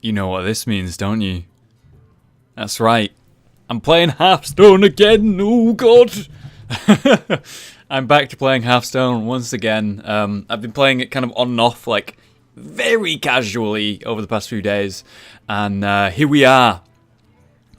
You know what this means, don't you? That's right. I'm playing Hearthstone again. Oh, God. I'm back to playing Hearthstone once again. I've been playing it kind of on and off, like, very casually over the past few days. And here we are.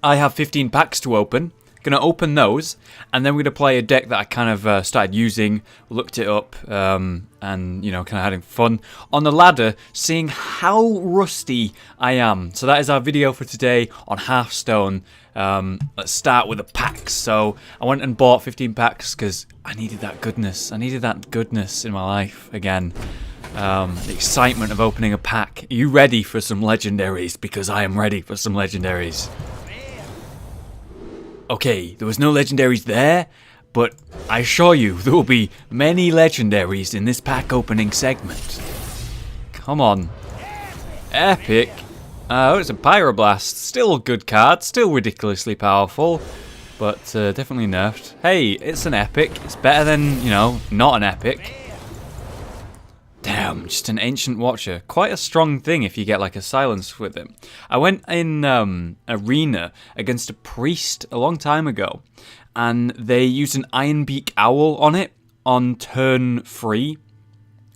I have 15 packs to open. Gonna open those, and then we're gonna play a deck that I kind of started using, looked it up, and you know, kind of having fun on the ladder, seeing how rusty I am. So that is our video for today on Hearthstone. Let's start with the packs. So I went and bought 15 packs because I needed that goodness. I needed that goodness in my life again. The excitement of opening a pack. Are you ready for some legendaries? Because I am ready for some legendaries. Okay, there was no legendaries there, but I assure you there will be many legendaries in this pack opening segment. Come on. Epic. Oh, it's a Pyroblast. Still a good card, still ridiculously powerful, but definitely nerfed. Hey, it's an epic. It's better than, you know, not an epic. Damn, just an Ancient Watcher. Quite a strong thing if you get like a silence with it. I went in arena against a priest a long time ago, and they used an Ironbeak Owl on it on turn 3.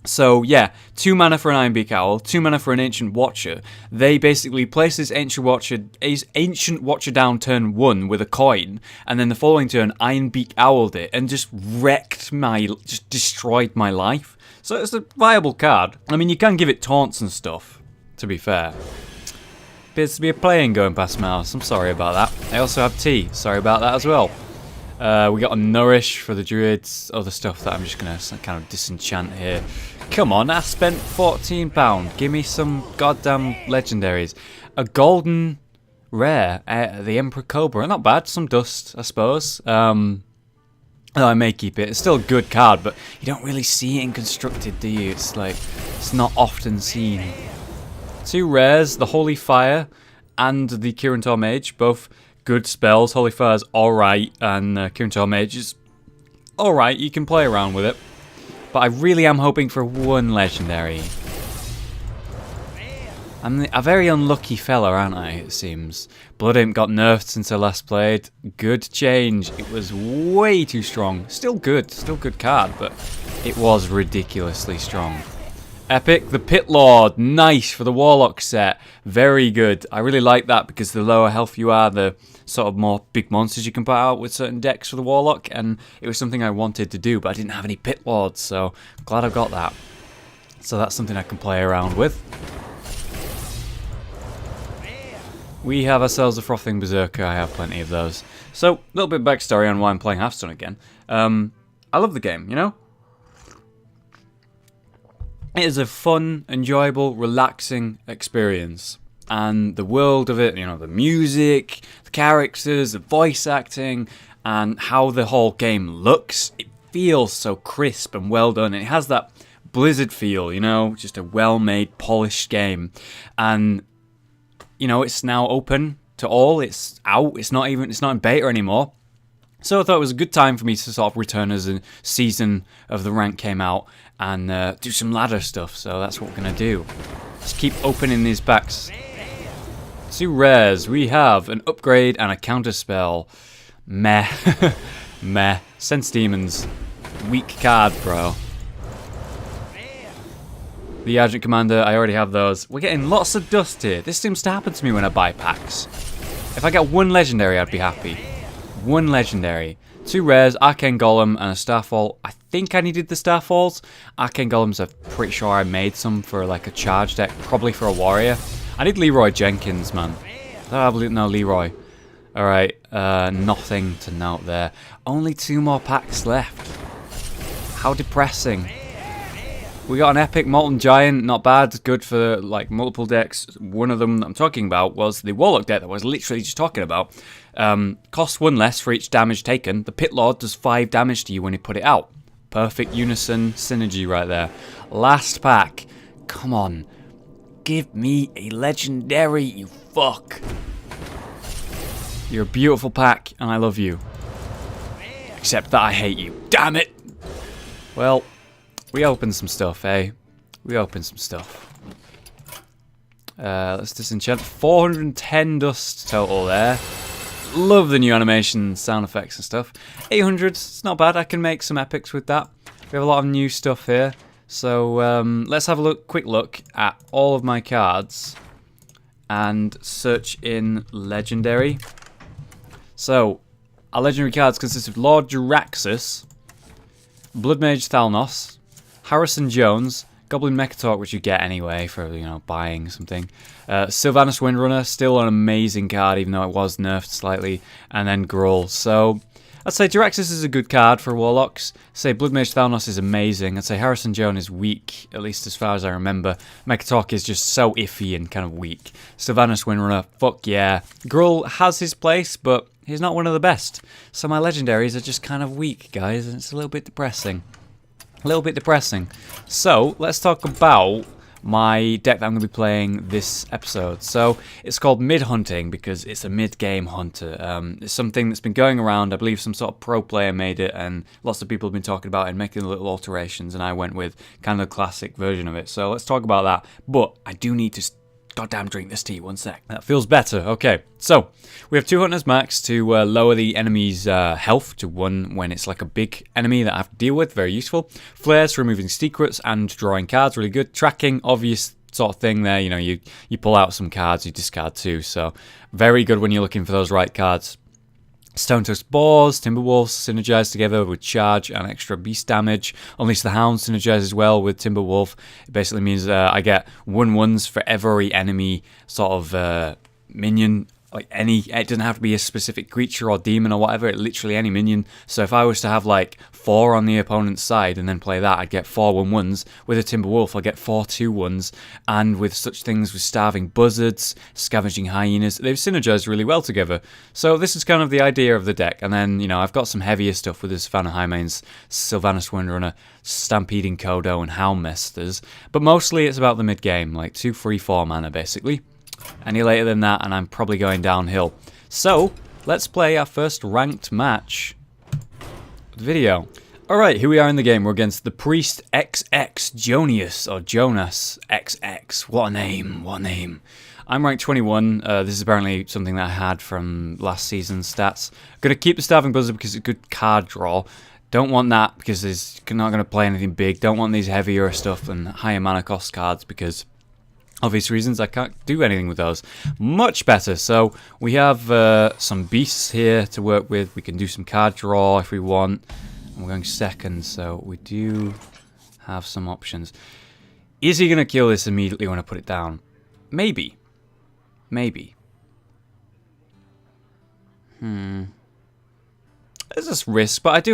So yeah, 2 mana for an Ironbeak Owl, 2 mana for an Ancient Watcher. They basically placed this Ancient Watcher down turn 1 with a coin, and then the following turn Ironbeak Owled it and just just destroyed my life. So it's a viable card. I mean, you can give it taunts and stuff, to be fair. Appears to be a plane going past my house. I'm sorry about that. I also have tea. Sorry about that as well. We got a Nourish for the Druids. Other stuff that I'm just going to kind of disenchant here. Come on, I spent £14. Give me some goddamn legendaries. A golden rare, the Emperor Cobra. Not bad. Some dust, I suppose. I may keep it. It's still a good card, but you don't really see it in Constructed, do you? It's like, it's not often seen. 2 rares, the Holy Fire and the Kirin Mage, both good spells. Holy Fire's alright, and Kirin Mage is alright. You can play around with it. But I really am hoping for one legendary. I'm a very unlucky fella, aren't I, it seems. Blood Imp got nerfed since I last played. Good change. It was way too strong. Still good card, but it was ridiculously strong. Epic, the Pit Lord. Nice for the Warlock set. Very good. I really like that because the lower health you are, the sort of more big monsters you can put out with certain decks for the Warlock, and it was something I wanted to do, but I didn't have any Pit Lords, so glad I've got that. So that's something I can play around with. We have ourselves a Frothing Berserker. I have plenty of those. So, a little bit of backstory on why I'm playing Hearthstone again. I love the game, you know? It is a fun, enjoyable, relaxing experience. And the world of it, you know, the music, the characters, the voice acting, and how the whole game looks, it feels so crisp and well done. It has that Blizzard feel, you know? Just a well-made, polished game. And you know, it's now open to all. It's out. It's not in beta anymore. So I thought it was a good time for me to sort of return as a season of the rank came out and do some ladder stuff. So that's what we're gonna do. Let's keep opening these packs. 2 rares. We have an upgrade and a counter spell. Meh, meh. Sense Demons. Weak card, bro. The Agent Commander, I already have those. We're getting lots of dust here. This seems to happen to me when I buy packs. If I get 1 legendary, I'd be happy. 1 legendary. 2 rares, Arcane Golem, and a Starfall. I think I needed the Starfalls. Arcane Golems, I'm pretty sure I made some for like a charge deck, probably for a warrior. I need Leroy Jenkins, man. No, Leroy. Alright, nothing to note there. Only 2 more packs left. How depressing. We got an Epic Molten Giant, not bad, good for like multiple decks. One of them that I'm talking about was the Warlock deck that I was literally just talking about. Costs 1 less for each damage taken. The Pit Lord does 5 damage to you when you put it out. Perfect unison synergy right there. Last pack. Come on. Give me a legendary, you fuck. You're a beautiful pack, and I love you. Except that I hate you. Damn it! Well, we opened some stuff, eh? We opened some stuff. Let's disenchant. 410 dust total there. Love the new animation, sound effects and stuff. 800, it's not bad. I can make some epics with that. We have a lot of new stuff here. So let's have a quick look at all of my cards and search in Legendary. So our Legendary cards consist of Lord Jaraxxus, Blood Mage Thalnos, Harrison Jones, Goblin Mechatalk, which you get anyway for, you know, buying something. Sylvanas Windrunner, still an amazing card, even though it was nerfed slightly. And then Gruul. So I'd say Jaraxxus is a good card for Warlocks. I'd say Blood Mage Thalnos is amazing. I'd say Harrison Jones is weak, at least as far as I remember. Mechatalk is just so iffy and kind of weak. Sylvanas Windrunner, fuck yeah. Gruul has his place, but he's not one of the best. So my legendaries are just kind of weak, guys, and it's a little bit depressing. A little bit depressing. So let's talk about my deck that I'm going to be playing this episode. So it's called Mid Hunting because it's a mid-game hunter. It's something that's been going around. I believe some sort of pro player made it, and lots of people have been talking about it and making little alterations, and I went with kind of the classic version of it. So let's talk about that. But I do need to goddamn drink this tea. 1 sec. That feels better. Okay, so we have 2 Hunters Max to lower the enemy's health to 1 when it's like a big enemy that I have to deal with. Very useful. Flares for removing secrets and drawing cards. Really good. Tracking, obvious sort of thing there. You know, you pull out some cards, you discard 2. So very good when you're looking for those right cards. Stone-Tusk Boars, Timberwolves synergize together with charge and extra beast damage. Unleash the Hound synergizes well with Timberwolf. It basically means I get 1/1s for every enemy sort of minion. Like it doesn't have to be a specific creature or demon or whatever, literally any minion. So if I was to have like 4 on the opponent's side and then play that, I'd get 4 1/1s. With a Timberwolf, I'll get 4 2/1s. And with such things with Starving Buzzards, Scavenging Hyenas, they've synergized really well together. So this is kind of the idea of the deck. And then, you know, I've got some heavier stuff with the Savannah Highmanes, Sylvanas Windrunner, Stampeding Kodo, and Houndmasters. But mostly it's about the mid-game, like 2, 3, 4 mana basically. Any later than that and I'm probably going downhill. So let's play our first ranked match video. Alright, here we are in the game. We're against the Priest XX Jonius, or Jonas XX. What a name, what a name. I'm ranked 21. This is apparently something that I had from last season's stats. Gonna keep the Starving Buzzard because it's a good card draw. Don't want that because it's not going to play anything big. Don't want these heavier stuff and higher mana cost cards because obvious reasons I can't do anything with those. Much better. So we have some beasts here to work with. We can do some card draw if we want. And we're going second, so we do have some options. Is he going to kill this immediately when I put it down? Maybe. Maybe. There's this risk, but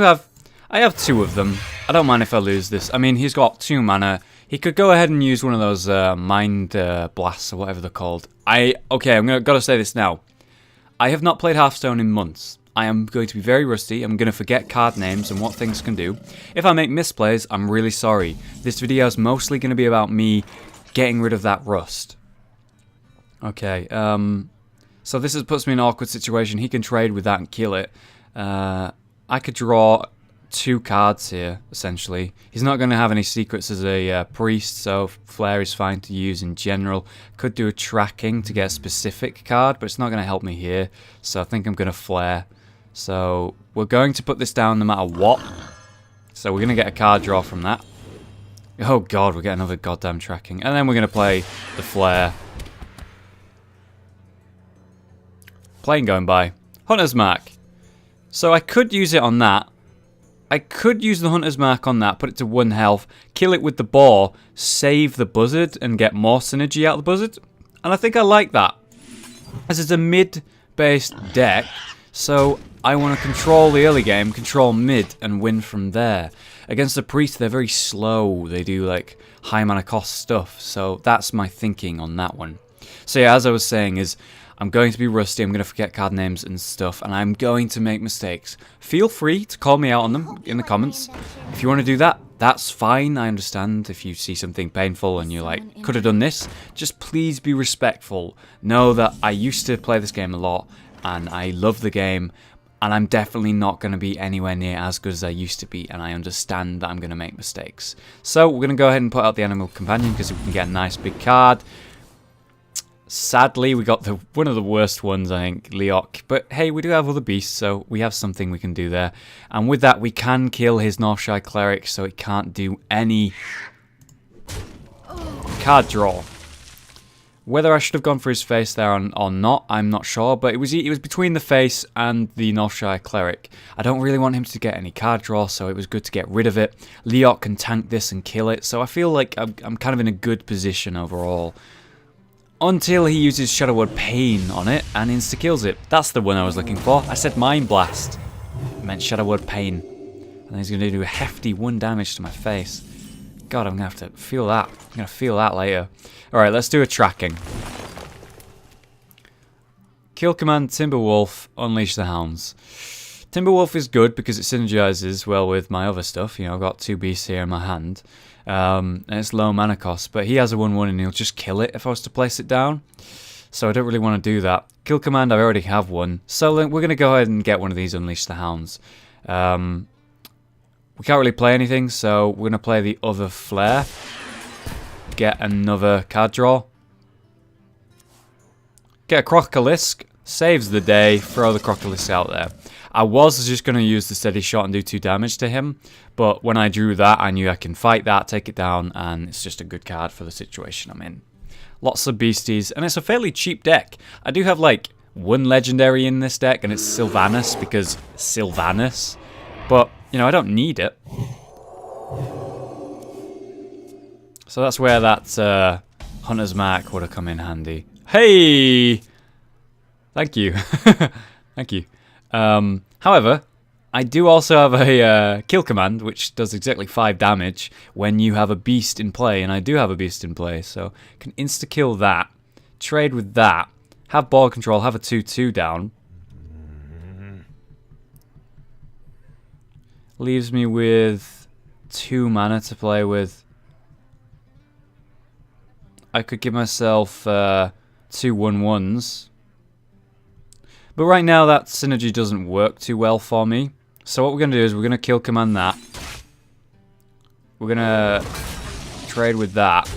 I have 2 of them. I don't mind if I lose this. I mean, he's got 2 mana. He could go ahead and use one of those mind blasts or whatever they're called. Okay, I'm gotta say this now. I have not played Hearthstone in months. I am going to be very rusty. I'm going to forget card names and what things can do. If I make misplays, I'm really sorry. This video is mostly going to be about me getting rid of that rust. Okay, so this puts me in an awkward situation. He can trade with that and kill it. I could draw 2 cards here, essentially. He's not going to have any secrets as a priest, so Flare is fine to use in general. Could do a tracking to get a specific card, but it's not going to help me here. So I think I'm going to Flare. So we're going to put this down no matter what. So we're going to get a card draw from that. Oh god, we get another goddamn tracking. And then we're going to play the Flare. Plane going by. Hunter's Mark. So I could use it on that. I could use the Hunter's Mark on that, put it to 1 health, kill it with the boar, save the buzzard, and get more synergy out of the buzzard. And I think I like that. As it's a mid-based deck, so I want to control the early game, control mid, and win from there. Against the priest, they're very slow. They do, like, high mana cost stuff, so that's my thinking on that one. So yeah, as I was saying is, I'm going to be rusty, I'm going to forget card names and stuff, and I'm going to make mistakes. Feel free to call me out on them in the comments. If you want to do that, that's fine. I understand if you see something painful and you're like, could have done this. Just please be respectful. Know that I used to play this game a lot, and I love the game, and I'm definitely not going to be anywhere near as good as I used to be, and I understand that I'm going to make mistakes. So we're going to go ahead and put out the Animal Companion because we can get a nice big card. Sadly, we got one of the worst ones, I think, Leok. But hey, we do have other beasts, so we have something we can do there. And with that, we can kill his Northshire Cleric, so it can't do any card draw. Whether I should have gone for his face there or not, I'm not sure. But it was between the face and the Northshire Cleric. I don't really want him to get any card draw, so it was good to get rid of it. Leok can tank this and kill it, so I feel like I'm kind of in a good position overall. Until he uses Shadow Word Pain on it and insta-kills it. That's the one I was looking for. I said Mind Blast. I meant Shadow Word Pain. And he's going to do a hefty 1 damage to my face. God, I'm going to have to feel that. I'm going to feel that later. Alright, let's do a tracking. Kill command Timberwolf, Unleash the Hounds. Timberwolf is good because it synergizes well with my other stuff. You know, I've got 2 beasts here in my hand. And it's low mana cost, but he has a 1/1 and he'll just kill it if I was to place it down. So I don't really want to do that. Kill command, I already have one. So we're going to go ahead and get one of these Unleash the Hounds. We can't really play anything, so we're going to play the other Flare. Get another card draw. Get a Crocolisk. Saves the day. Throw the Crocolisk out there. I was just going to use the Steady Shot and do 2 damage to him, but when I drew that, I knew I can fight that, take it down, and it's just a good card for the situation I'm in. Lots of beasties, and it's a fairly cheap deck. I do have, like, 1 legendary in this deck, and it's Sylvanas, because Sylvanas, but, you know, I don't need it. So that's where that Hunter's Mark would have come in handy. Hey! Thank you. Thank you. However, I do also have a kill command, which does exactly 5 damage when you have a beast in play, and I do have a beast in play, so I can insta-kill that, trade with that, have ball control, have a 2/2 down. Leaves me with 2 mana to play with. I could give myself 2 1/1s. But right now that synergy doesn't work too well for me. So what we're going to do is we're going to kill command that. We're going to trade with that.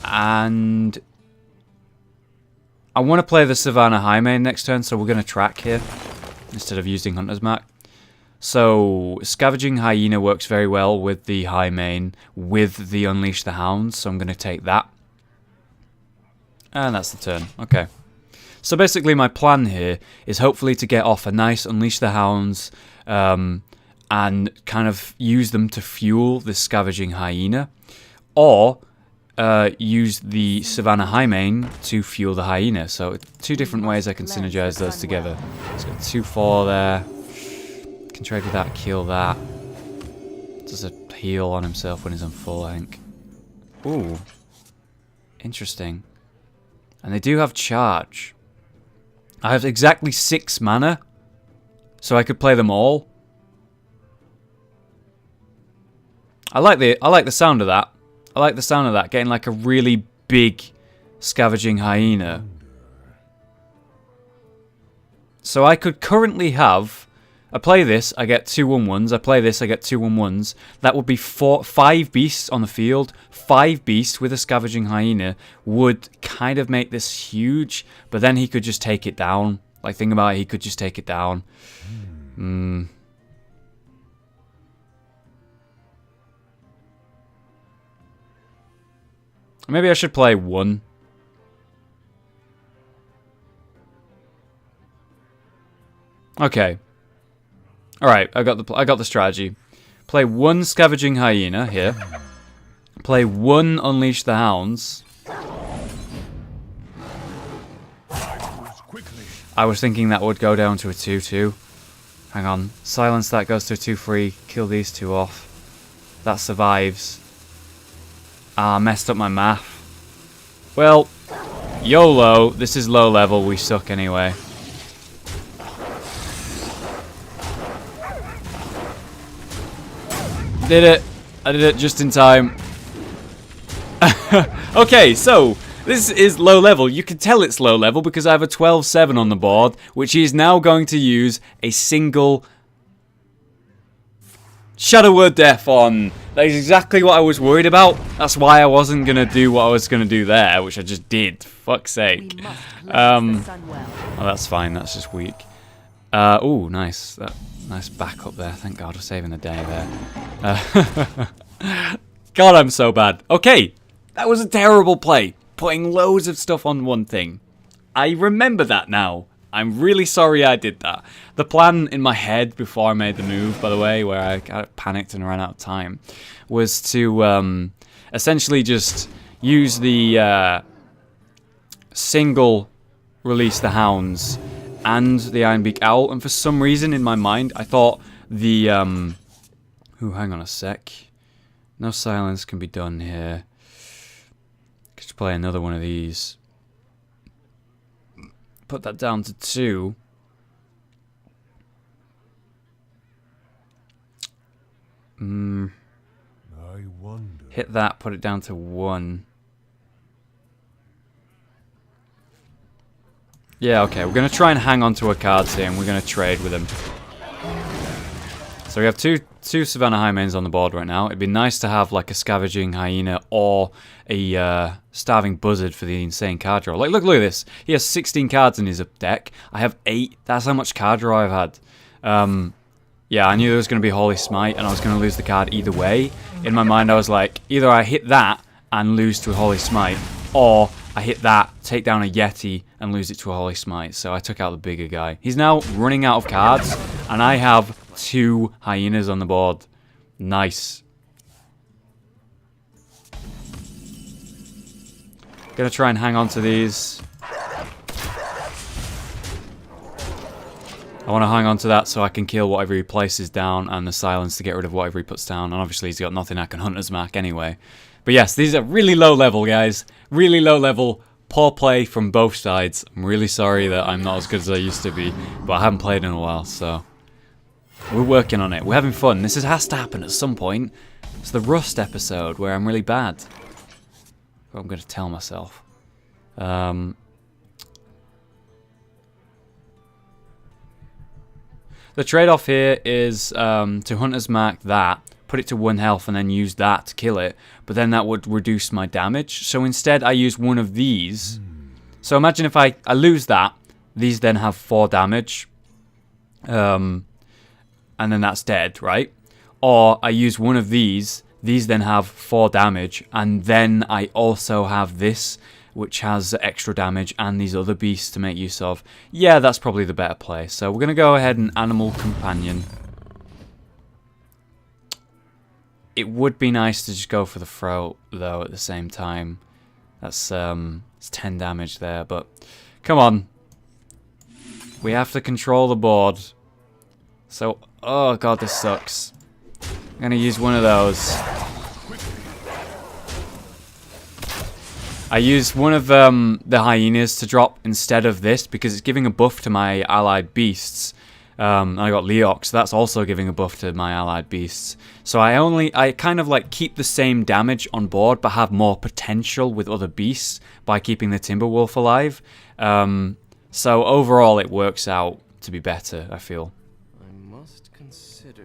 And I want to play the Savannah Highmane next turn, so we're going to track here instead of using Hunter's Mark. So Scavenging Hyena works very well with the Highmane, with the Unleash the Hounds, so I'm going to take that. And that's the turn. Okay. So basically my plan here is hopefully to get off a nice Unleash the Hounds and kind of use them to fuel the Scavenging Hyena, or use the Savannah Highmane to fuel the Hyena. So 2 different ways I can synergize those together. It's got 2/4 there. Can trade with that, kill that. Does a heal on himself when he's on full, I think. Ooh. Interesting. And they do have charge. I have exactly 6 mana, so I could play them all. I like the sound of that. I like the sound of that, getting like a really big Scavenging Hyena. So I could currently have, I play this, I get 2 1/1s. I play this, I get 2 1/1s. That would be 5 beasts on the field. 5 beasts with a Scavenging Hyena would kind of make this huge, but then he could just take it down. Like, think about it, he could just take it down. Maybe I should play 1. Okay. Alright, I got the strategy. Play 1 Scavenging Hyena here. Play 1 Unleash the Hounds. I was thinking that would go down to a 2/2. Hang on. Silence that, goes to a 2/3. Kill these 2 off. That survives. Ah, messed up my math. Well, YOLO. This is low level. We suck anyway. Did it. I did it just in time. Okay, so this is low level. You can tell it's low level because I have a 12/7 on the board, which he is now going to use a single Shadow Word Death on. That is exactly what I was worried about. That's why I wasn't going to do what I was going to do there, which I just did. Fuck's sake. Oh, that's fine. That's just weak. Ooh, nice. Nice backup there. Thank God for saving the day there. God, I'm so bad. Okay, that was a terrible play. Putting loads of stuff on one thing. I remember that now. I'm really sorry I did that. The plan in my head before I made the move, by the way, where I kind of panicked and ran out of time, was to essentially just use the single release the hounds and the Ironbeak Owl, and for some reason in my mind I thought the hang on a sec. No silence can be done here. Just play another one of these. Put that down to 2. I wonder. Hit that, put it down to 1. Yeah, okay, we're going to try and hang on to our cards here, and we're going to trade with them. So we have two Savannah High-Mains on the board right now. It'd be nice to have like a Scavenging Hyena or a Starving Buzzard for the insane card draw. Like, look at this. He has 16 cards in his deck. I have 8. That's how much card draw I've had. Yeah, I knew there was going to be Holy Smite, and I was going to lose the card either way. In my mind, I was like, either I hit that and lose to a Holy Smite, or I hit that, take down a Yeti, and lose it to a Holy Smite. So I took out the bigger guy. He's now running out of cards, and I have 2 Hyenas on the board. Nice. Gonna try and hang on to these. I want to hang on to that so I can kill whatever he places down, and the silence to get rid of whatever he puts down. And obviously he's got nothing I can Hunter's Mark anyway. But yes, these are really low level, guys. Really low level. Poor play from both sides. I'm really sorry that I'm not as good as I used to be, but I haven't played in a while, so we're working on it. We're having fun. This has to happen at some point. It's the Rust episode where I'm really bad. What I'm going to tell myself. The trade-off here is to Hunter's Mark that, put it to 1 health, and then use that to kill it. But then that would reduce my damage. So instead, I use one of these. So imagine if I lose that, these then have 4 damage. And then that's dead, right? Or I use one of these then have 4 damage, and then I also have this, which has extra damage, and these other beasts to make use of. Yeah, that's probably the better play. So we're going to go ahead and Animal Companion. It would be nice to just go for the throat, though, at the same time. That's it's 10 damage there, but come on. We have to control the board. So, oh god, this sucks. I'm going to use one of those. I used one of the hyenas to drop instead of this because it's giving a buff to my allied beasts. I got Leox, so that's also giving a buff to my allied beasts. So I kind of like keep the same damage on board, but have more potential with other beasts by keeping the Timberwolf alive. So overall, it works out to be better, I feel. I must consider.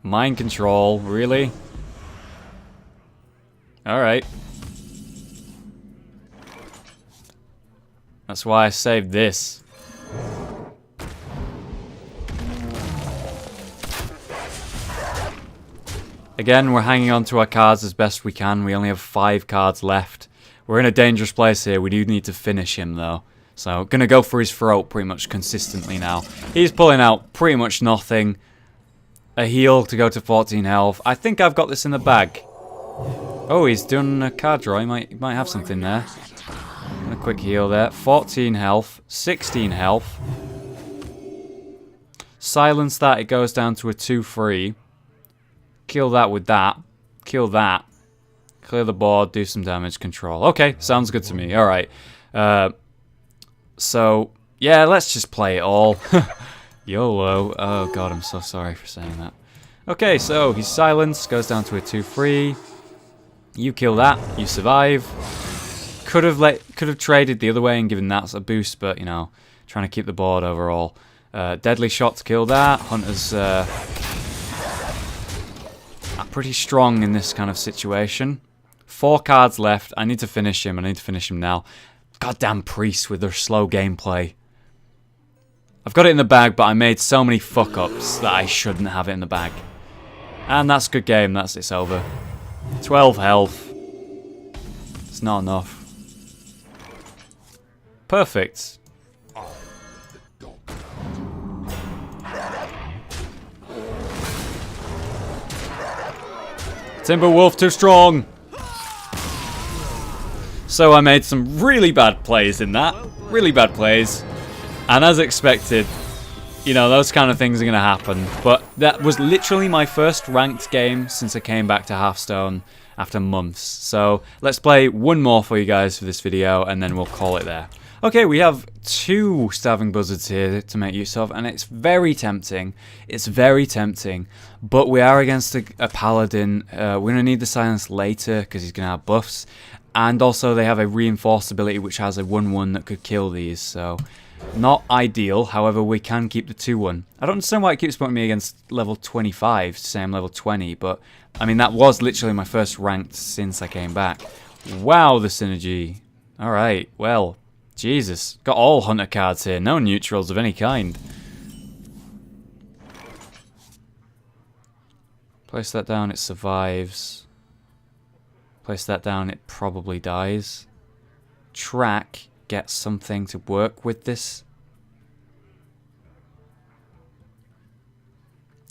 Mind control, really? Alright. That's why I saved this. Again, we're hanging on to our cards as best we can. We only have 5 cards left. We're in a dangerous place here. We do need to finish him, though. So, gonna go for his throat pretty much consistently now. He's pulling out pretty much nothing. A heal to go to 14 health. I think I've got this in the bag. Oh, he's done a card draw. He might have something there. And a quick heal there. 14 health. 16 health. Silence that. It goes down to a 2-3. Kill that with that. Kill that. Clear the board. Do some damage control. Okay, sounds good to me. Alright. So, yeah, let's just play it all. YOLO. Oh god, I'm so sorry for saying that. Okay, so he's silenced. Goes down to a 2-3. You kill that. You survive. Could have traded the other way and given that a boost, but, you know, trying to keep the board overall. Deadly shot to kill that. Hunter's pretty strong in this kind of situation. 4 cards left. I need to finish him. I need to finish him now. Goddamn priests with their slow gameplay. I've got it in the bag, but I made so many fuck-ups that I shouldn't have it in the bag. And that's a good game. It's over. 12 health. It's not enough. Perfect. Timberwolf too strong. So I made some really bad plays in that. Really bad plays. And as expected, you know, those kind of things are going to happen. But that was literally my first ranked game since I came back to Hearthstone after months. So let's play one more for you guys for this video and then we'll call it there. Okay, we have 2 Starving Buzzards here to make use of, and it's very tempting. It's very tempting, but we are against a paladin. We're going to need the silence later because he's going to have buffs, and also they have a reinforced ability which has a 1/1 that could kill these, so not ideal. However, we can keep the 2/1. I don't understand why it keeps putting me against level 25 to say I'm level 20, but I mean, that was literally my first ranked since I came back. Wow, the synergy. Alright, well, Jesus. Got all hunter cards here. No neutrals of any kind. Place that down, it survives. Place that down, it probably dies. Track, get something to work with this.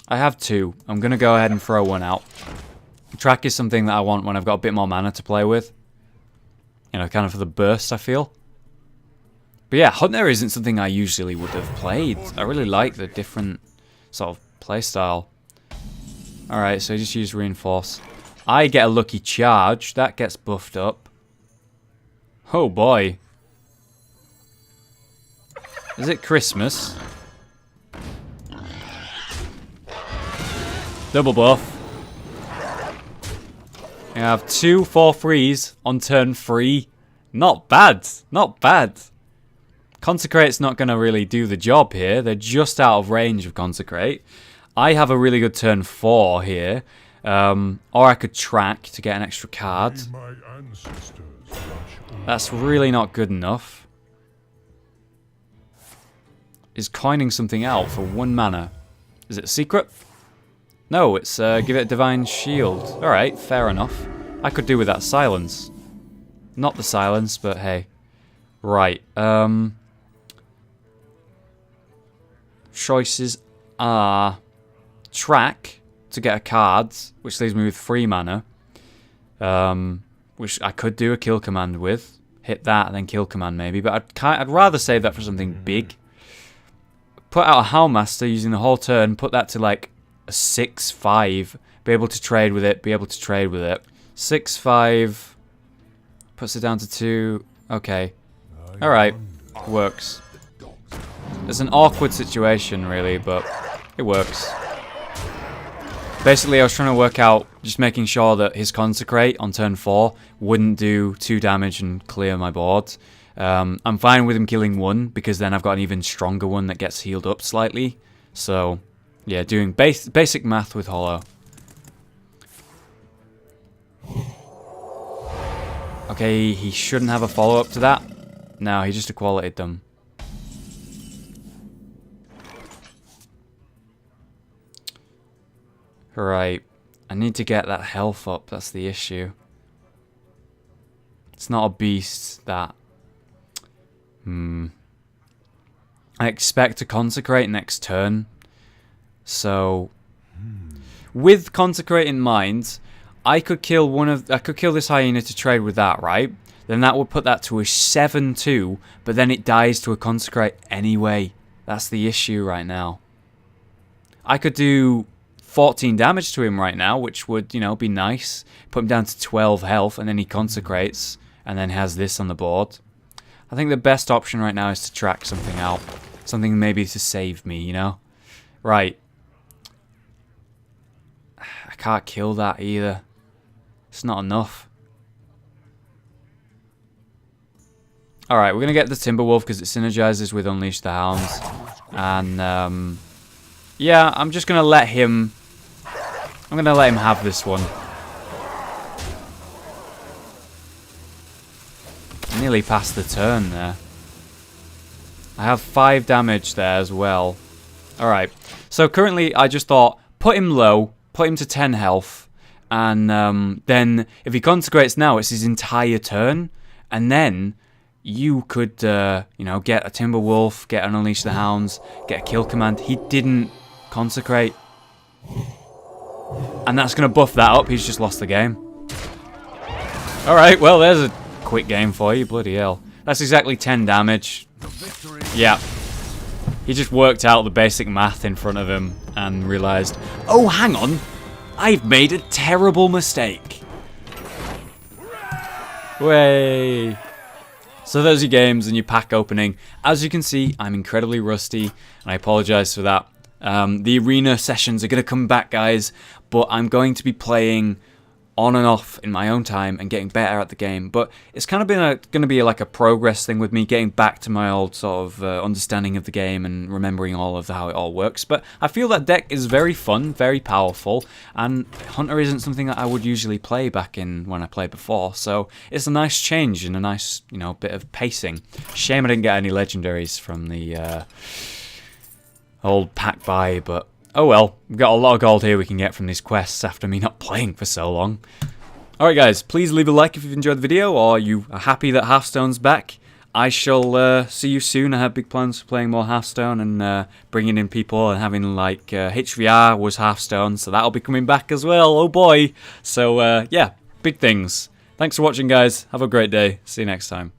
I have 2. I'm going to go ahead and throw 1 out. Track is something that I want when I've got a bit more mana to play with. You know, kind of for the burst, I feel. But yeah, Hunter isn't something I usually would have played. I really like the different sort of playstyle. Alright, so I just use Reinforce. I get a lucky charge. That gets buffed up. Oh boy. Is it Christmas? Double buff. I have 2 4/3s on turn 3. Not bad. Not bad. Consecrate's not going to really do the job here. They're just out of range of Consecrate. I have a really good turn 4 here. Or I could track to get an extra card. That's really not good enough. Is coining something out for 1 mana. Is it a secret? No, it's give it a Divine Shield. Alright, fair enough. I could do with that silence. Not the silence, but hey. Right, choices are track to get a card, which leaves me with 3 mana. Which I could do a kill command with. Hit that and then kill command maybe, but I'd rather save that for something big. Put out a Howlmaster using the whole turn, put that to like a 6/5, be able to trade with it, 6/5 puts it down to 2. Okay. Alright, works. It's an awkward situation really, but it works. Basically I was trying to work out, just making sure that his Consecrate on turn 4 wouldn't do 2 damage and clear my board. I'm fine with him killing 1, because then I've got an even stronger one that gets healed up slightly. So, yeah, doing basic math with Hollow. Okay, he shouldn't have a follow-up to that. No, he just equality'd them. Right, I need to get that health up, that's the issue. It's not a beast, that. I expect to Consecrate next turn. So, with Consecrate in mind, I could kill this hyena to trade with that, right? Then that would put that to a 7/2, but then it dies to a Consecrate anyway. That's the issue right now. I could do 14 damage to him right now, which would, you know, be nice. Put him down to 12 health, and then he Consecrates, and then has this on the board. I think the best option right now is to track something out. Something maybe to save me, you know? Right. I can't kill that either. It's not enough. Alright, we're going to get the Timberwolf because it synergizes with Unleash the Hounds. And yeah, I'm just gonna let him. I'm gonna let him have this one. Nearly passed the turn there. I have 5 damage there as well. Alright, so currently I just thought, put him low, put him to 10 health, and then if he consecrates now, it's his entire turn, and then you could, you know, get a Timberwolf, get an Unleash the Hounds, get a kill command. He didn't consecrate. And that's going to buff that up. He's just lost the game. Alright, well, there's a quick game for you. Bloody hell. That's exactly 10 damage. Yeah. He just worked out the basic math in front of him and realised, oh, hang on. I've made a terrible mistake. Way. So those are your games and your pack opening. As you can see, I'm incredibly rusty, and I apologise for that. The arena sessions are going to come back, guys, but I'm going to be playing on and off in my own time and getting better at the game. But it's kind of been going to be like a progress thing with me, getting back to my old sort of understanding of the game and remembering all of how it all works. But I feel that deck is very fun, very powerful, and Hunter isn't something that I would usually play back in when I played before. So it's a nice change and a nice, you know, bit of pacing. Shame I didn't get any legendaries from the old pack buy, but oh well, we've got a lot of gold here we can get from these quests after me not playing for so long. Alright guys, please leave a like if you've enjoyed the video, or you are happy that Hearthstone's back. I shall see you soon. I have big plans for playing more Hearthstone and bringing in people and having like HVR was Hearthstone, so that'll be coming back as well, oh boy. So yeah, big things. Thanks for watching guys, have a great day, see you next time.